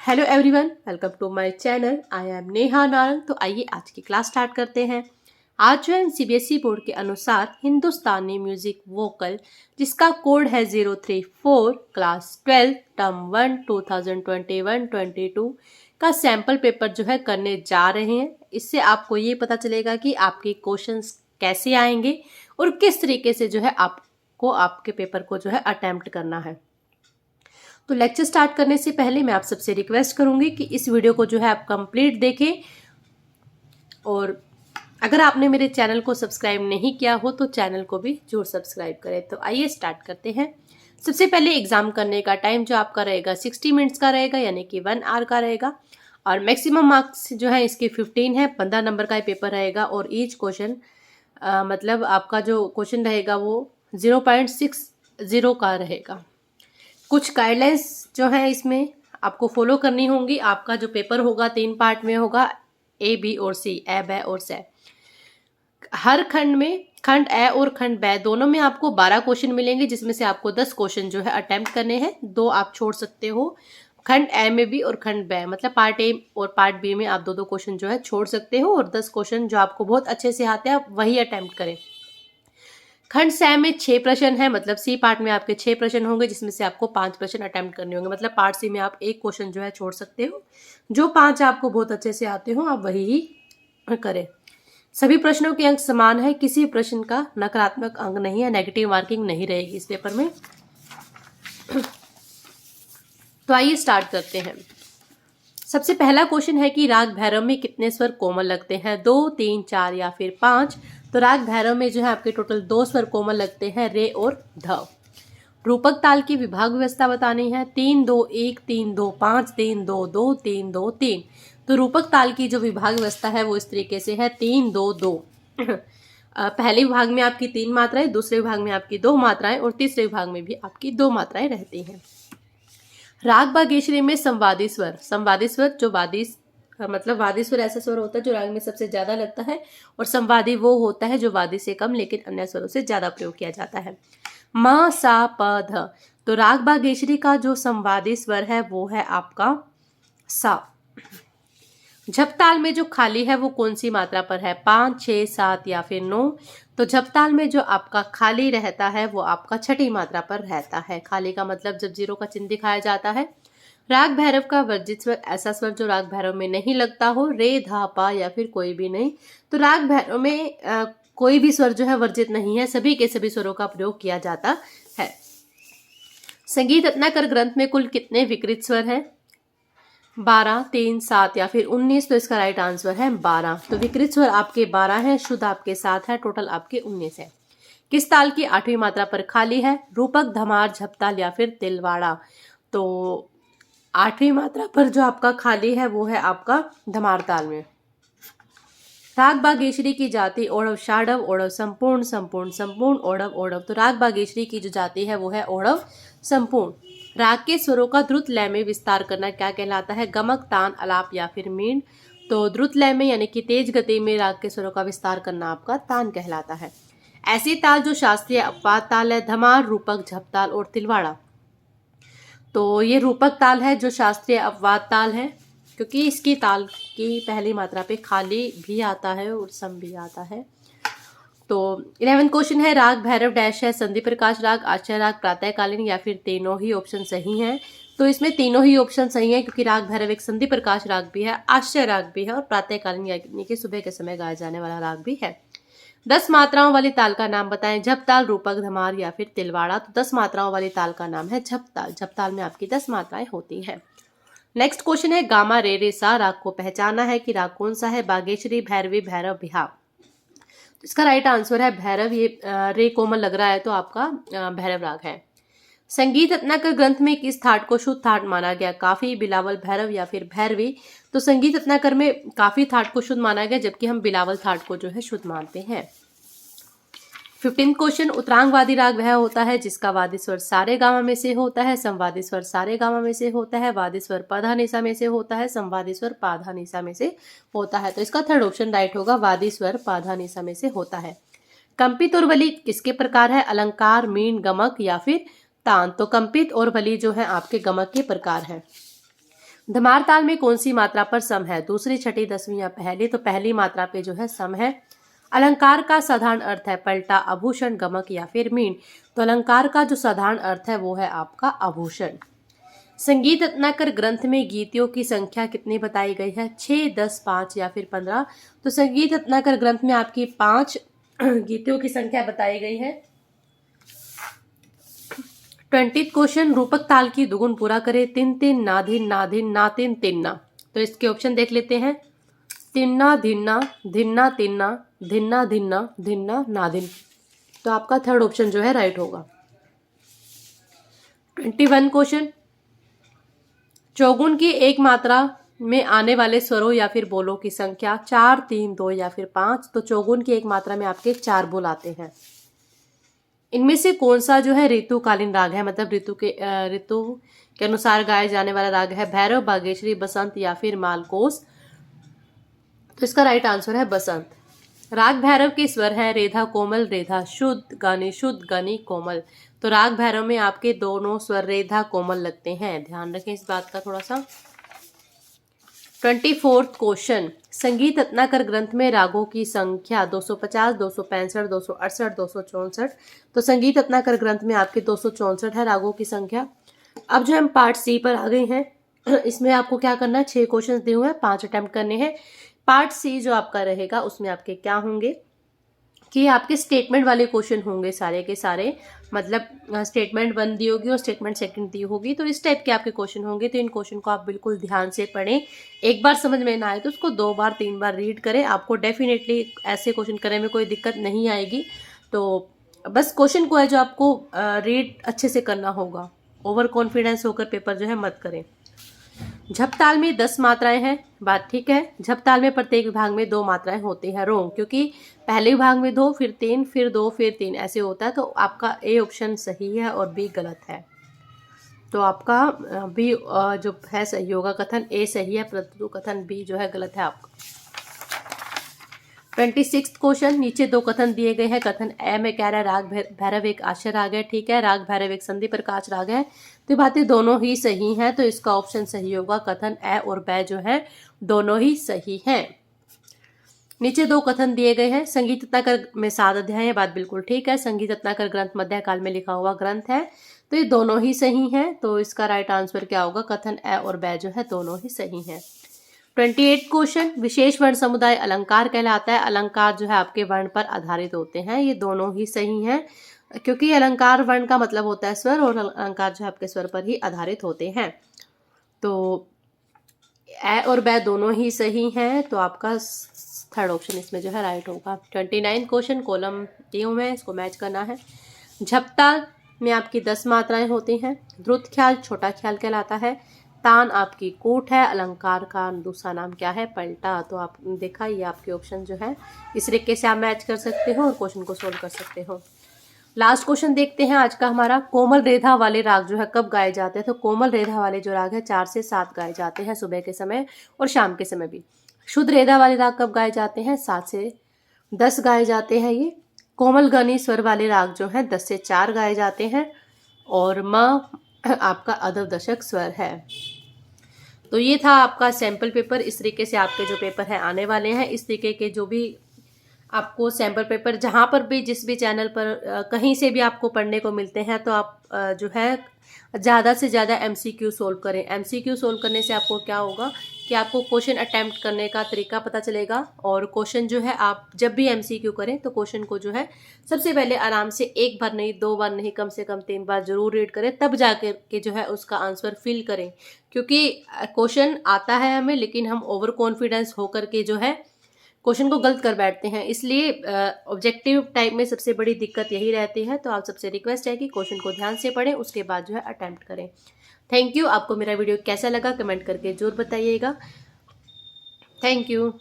Hello everyone, welcome to my channel. I am Neha Narang. तो आइए आज की क्लास स्टार्ट करते हैं। आज जो है सीबीएसई बोर्ड के अनुसार हिंदुस्तानी म्यूजिक वोकल, जिसका कोड है 034, क्लास 12 टर्म 1 2021-22 का सैम्पल पेपर जो है करने जा रहे हैं। इससे आपको ये पता चलेगा कि आपके क्वेश्चंस कैसे आएंगे और किस तरीके से जो है आपको आपके पेपर को जो है अटेम्प्ट करना है। तो लेक्चर स्टार्ट करने से पहले मैं आप सबसे रिक्वेस्ट करूंगी कि इस वीडियो को जो है आप कंप्लीट देखें, और अगर आपने मेरे चैनल को सब्सक्राइब नहीं किया हो तो चैनल को भी जरूर सब्सक्राइब करें। तो आइए स्टार्ट करते हैं। सबसे पहले एग्जाम करने का टाइम जो आपका रहेगा 60 मिनट्स का रहेगा, यानी कि 1 आवर का रहेगा। और मैक्सिमम मार्क्स जो है इसके 15 है। 15 नंबर का पेपर रहेगा और ईच क्वेश्चन मतलब आपका जो क्वेश्चन रहेगा वो 0.60 का रहेगा। कुछ गाइडलाइंस जो है इसमें आपको फॉलो करनी होंगी। आपका जो पेपर होगा 3 पार्ट में होगा, ए, बी और सी, ए, ब और से। हर खंड में, खंड ए और खंड ब दोनों में आपको 12 क्वेश्चन मिलेंगे, जिसमें से आपको 10 क्वेश्चन जो है अटेम्प्ट करने हैं। 2 आप छोड़ सकते हो, खंड ए में भी और खंड ब, मतलब पार्ट ए और पार्ट बी में आप 2-2 क्वेश्चन जो है छोड़ सकते हो, और 10 क्वेश्चन जो आपको बहुत अच्छे से आते हैं आप वही अटेम्प्ट करें। खंड स में 6 प्रश्न है, मतलब सी पार्ट में आपके 6 प्रश्न होंगे, जिसमें से आपको 5 प्रश्न अटेम्प्ट करने होंगे। मतलब पार्ट सी में आप 1 क्वेश्चन जो है छोड़ सकते हो। जो 5 आपको बहुत अच्छे से आते हो आप वही ही करें। सभी प्रश्नों के अंक समान है, किसी प्रश्न का नकारात्मक अंक नहीं है, नेगेटिव मार्किंग नहीं रहेगी इस पेपर में। तो आइए स्टार्ट करते हैं। सबसे पहला क्वेश्चन है कि राग भैरव में कितने स्वर कोमल लगते हैं, 2, 3, 4 या फिर 5। तो राग भैरव में जो है आपके टोटल 2 स्वर कोमल लगते हैं, रे और ध। रूपक ताल की विभाग व्यवस्था बतानी है, 3-2-1, 3-2-5, 3-2-2, 3-2-3। तो रूपक ताल की जो विभाग व्यवस्था है वो इस तरीके से है, 3-2-2। पहले विभाग में आपकी 3 मात्राएं, दूसरे विभाग में आपकी 2 मात्राएं और तीसरे विभाग में भी आपकी 2 मात्राएं रहती हैं। राग बागेश्वरी में संवादी स्वर जो मतलब वादी स्वर ऐसा स्वर होता है जो राग में सबसे ज्यादा लगता है, और संवादी वो होता है जो वादी से कम लेकिन अन्य स्वरों से ज्यादा प्रयोग किया जाता है। म, सा, प, ध। तो राग बागेश्वरी का जो संवादी स्वर है वो है आपका सा। झप ताल में जो खाली है वो कौन सी मात्रा पर है, 5, 6, 7 या फिर 9। तो झप ताल में जो आपका खाली रहता है वो आपका छठी मात्रा पर रहता है। खाली का मतलब जब 0 का चिन्ह दिखाया जाता है। राग भैरव का वर्जित स्वर ऐसा स्वर जो राग भैरव में नहीं लगता हो, रे, धा, पा या फिर कोई भी नहीं। तो राग भैरव में कोई भी स्वर जो है वर्जित नहीं है, सभी के सभी स्वरों का प्रयोग किया जाता है। संगीत रत्नाकर ग्रंथ में कुल कितने विकृत स्वर हैं, 12, 3, 7 या फिर 19। तो इसका राइट आंसर है 12। तो विकृत स्वर आपके 12 हैं, शुद्ध आपके 7 है, टोटल आपके 19 है। किस ताल की 8वीं मात्रा पर खाली है, रूपक, धमार, झपताल या फिर तिलवाड़ा। तो 8वीं मात्रा पर जो आपका खाली है वो है आपका धमार ताल में। राग बागेश्वरी की जाति ओढ़व, शाढ़व, ओढ़व, संपूर्ण, संपूर्ण, संपूर्ण, ओढ़व, ओढ़व। तो राग बागेश्वरी की जो जाति है वो है ओढ़व संपूर्ण। राग के स्वरों का द्रुत लय में विस्तार करना क्या कहलाता है, गमक, तान, अलाप या फिर मींड। तो द्रुत लय में यानी कि तेज गति में राग के स्वरों का विस्तार करना आपका तान कहलाता है। ऐसी ताल जो शास्त्रीय अपवाद ताल है, धमार, रूपक, झपताल और तिलवाड़ा। तो ये रूपक ताल है जो शास्त्रीय अपवाद ताल है, क्योंकि इसकी ताल की पहली मात्रा पे खाली भी आता है और सम भी आता है। तो 11 क्वेश्चन है, राग भैरव डैश है, संधि प्रकाश राग, आश्चर्य राग, प्रातःकालीन या फिर तीनों ही ऑप्शन सही हैं। तो इसमें तीनों ही ऑप्शन सही है, क्योंकि राग भैरव एक संधि प्रकाश राग भी है, आश्चर्य राग भी है और प्रातःकालीन यानी कि सुबह के समय गाया जाने वाला राग भी है। 10 मात्राओं वाली ताल का नाम बताएं, झप ताल, रूपक, धमार या फिर तिलवाड़ा। तो 10 मात्राओं वाली ताल का नाम है झप ताल। झप ताल में आपकी 10 मात्राएं होती हैं। नेक्स्ट क्वेश्चन है, गामा रे रे सा राग को पहचाना है कि राग कौन सा है, बागेश्वरी, भैरवी, भैरव, बिहार। तो इसका राइट आंसर है भैरव। ये रे कोमल लग रहा है तो आपका भैरव राग है। संगीत रत्नाकर ग्रंथ में किस थाट को शुद्ध थाट माना गया, काफी, बिलावल, भैरव या फिर भैरवी। तो संगीत रत्नाकर में काफी थाट को शुद्ध माना गया, जबकि हम बिलावल थाट को जो है शुद्ध मानते हैं। 15 क्वेश्चन, उत्तरांगवादी राग वह होता है जिसका वादी स्वर सारे गामा में से होता है, संवादी स्वर सारे गामा में से होता है, वादी स्वर पधा निसा में से होता है, संवादी स्वर पाधा निसा में से होता है। तो इसका थर्ड ऑप्शन राइट होगा, वादी स्वर पाधा निसा में से होता है। कंपित और वली किसके प्रकार है, अलंकार, मीन, गमक या फिर तान। तो कंपित और वली जो है आपके गमक के प्रकार है। धमार ताल में कौन सी मात्रा पर सम है? दूसरी, छठी, दसवीं या पहली? तो पहली मात्रा पे जो है सम है। अलंकार का साधारण अर्थ है पलटा, आभूषण, गमक या फिर मीन? तो अलंकार का जो साधारण अर्थ है वो है आपका आभूषण। संगीत रत्नाकर ग्रंथ में गीतियों की संख्या कितनी बताई गई है? 6, 10, 5 या फिर 15? तो संगीत रत्नाकर ग्रंथ में आपकी 5 गीतियों की संख्या बताई गई है। 20th क्वेश्चन, रूपक ताल की दुगुन पूरा करे। तिन तिन, नाधिन नाधिन, नातिन तिन्ना। तो इसके ऑप्शन देख लेते हैं। तिन्ना धिन्ना, धिन्ना तिन्ना, धिन्ना धिन्ना, धिन्ना नाधिन। तो आपका थर्ड ऑप्शन जो है राइट होगा। 21 क्वेश्चन, चौगुन की एक मात्रा में आने वाले स्वरों या फिर बोलों की संख्या 4, 3, 2 या फिर 5? तो चौगुन की एक मात्रा में आपके 4 बोल आते हैं। इनमें से कौन सा जो है ऋतुकालीन राग है, मतलब ऋतु के अनुसार गाए जाने वाला राग है? भैरव, बागेश्वरी, बसंत या फिर मालकोस? तो इसका राइट आंसर है बसंत। राग भैरव के स्वर है रेधा कोमल, रेधा शुद्ध, गानी शुद्ध, गानी कोमल। तो राग भैरव में आपके दोनों स्वर रेधा कोमल लगते हैं, ध्यान रखें इस बात का थोड़ा सा। 24th क्वेश्चन, संगीत रत्नाकर ग्रंथ में रागों की संख्या 250, 265, 268, 264? तो संगीत रत्नाकर ग्रंथ में आपके 264 है रागों की संख्या। अब जो हम पार्ट सी पर आ गए हैं, इसमें आपको क्या करना है, 6 क्वेश्चन दिए हुए हैं, 5 अटेम्प्ट करने हैं। पार्ट सी जो आपका रहेगा उसमें आपके क्या होंगे कि आपके स्टेटमेंट वाले क्वेश्चन होंगे सारे के सारे, मतलब स्टेटमेंट 1 दी होगी और स्टेटमेंट 2 दी होगी। तो इस टाइप के आपके क्वेश्चन होंगे। तो इन क्वेश्चन को आप बिल्कुल ध्यान से पढ़ें। एक बार समझ में ना आए तो उसको 2 बार 3 बार रीड करें। आपको डेफिनेटली ऐसे क्वेश्चन करने में कोई दिक्कत नहीं आएगी। तो बस क्वेश्चन को है जो आपको रीड अच्छे से करना होगा। ओवर कॉन्फिडेंस होकर पेपर जो है मत करें। झपताल में 10 मात्राएं हैं, बात ठीक है। झपताल में प्रत्येक विभाग में 2 मात्राएं होती हैं, रोंग, क्योंकि पहले विभाग में 2, फिर 3, फिर 2, फिर 3 ऐसे होता है। तो आपका ए ऑप्शन सही है और बी गलत है। तो आपका बी जो है सही होगा, कथन ए सही है परंतु कथन बी जो है गलत है आपका। 26th क्वेश्चन, नीचे 2 कथन दिए गए हैं। कथन ए में कह रहा है राग भैरव एक आश्चर्य राग है, ठीक है। राग भैरव एक संधि प्रकाश राग है। तो बातें दोनों ही सही हैं, तो इसका ऑप्शन सही होगा। कथन ए और ब जो है दोनों ही सही हैं। नीचे 2 कथन दिए गए हैं। संगीत रत्नाकर में 7 अध्याय है, बात बिल्कुल ठीक है। संगीत रत्नाकर ग्रंथ मध्यकाल में लिखा हुआ ग्रंथ है, तो ये दोनों ही सही हैं। तो इसका राइट आंसर क्या होगा, कथन ए और ब जो है दोनों ही सही हैं। 28 क्वेश्चन, विशेष वर्ण समुदाय अलंकार कहलाता है। अलंकार जो है आपके वर्ण पर आधारित होते हैं, ये दोनों ही सही हैं, क्योंकि अलंकार वर्ण का मतलब होता है स्वर, और अलंकार जो है आपके स्वर पर ही आधारित होते हैं। तो ए और ब दोनों ही सही हैं, तो आपका थर्ड ऑप्शन इसमें जो है राइट होगा। 29 क्वेश्चन, कॉलम दिए हुए हैं, इसको मैच करना है। झपताल में आपकी 10 मात्राएं होती हैं। द्रुत ख्याल छोटा ख्याल कहलाता है। तान आपकी कूट है। अलंकार का दूसरा नाम क्या है, पलटा। तो आप देखा ये आपके ऑप्शन जो है इस तरीके से आप मैच कर सकते हो और क्वेश्चन को सोल्व कर सकते हो। लास्ट क्वेश्चन देखते हैं आज का हमारा। कोमल रेधा वाले राग जो है कब गाए जाते हैं? तो कोमल रेधा वाले जो राग है 4 से 7 गाए जाते हैं, सुबह के समय और शाम के समय भी। शुद्ध रेधा वाले राग कब गाए जाते हैं? 7 से 10 गाए जाते हैं ये। कोमल गनी स्वर वाले राग जो है 10 से 4 गाए जाते हैं, और म आपका अधव दशक स्वर है। तो ये था आपका सैंपल पेपर। इस तरीके से आपके जो पेपर है आने वाले हैं। इस तरीके के जो भी आपको सैंपल पेपर जहाँ पर भी जिस भी चैनल पर कहीं से भी आपको पढ़ने को मिलते हैं, तो आप जो है ज़्यादा से ज़्यादा MCQ सोल्व करें। MCQ सोल्व करने से आपको क्या होगा कि आपको क्वेश्चन अटैम्प्ट करने का तरीका पता चलेगा, और क्वेश्चन जो है आप जब भी MCQ करें तो क्वेश्चन को जो है सबसे पहले आराम से 1 बार नहीं, 2 बार नहीं, कम से कम 3 बार जरूर रीड करें, तब जाकर के जो है उसका आंसर फिल करें। क्योंकि क्वेश्चन आता है हमें, लेकिन हम ओवर कॉन्फिडेंस होकर के जो है क्वेश्चन को गलत कर बैठते हैं। इसलिए ऑब्जेक्टिव टाइप में सबसे बड़ी दिक्कत यही रहती है। तो आप सबसे रिक्वेस्ट है कि क्वेश्चन को ध्यान से पढ़ें, उसके बाद जो है अटेम्प्ट करें। Thank you. आपको मेरा वीडियो कैसा लगा कमेंट करके जरूर बताइएगा। Thank you.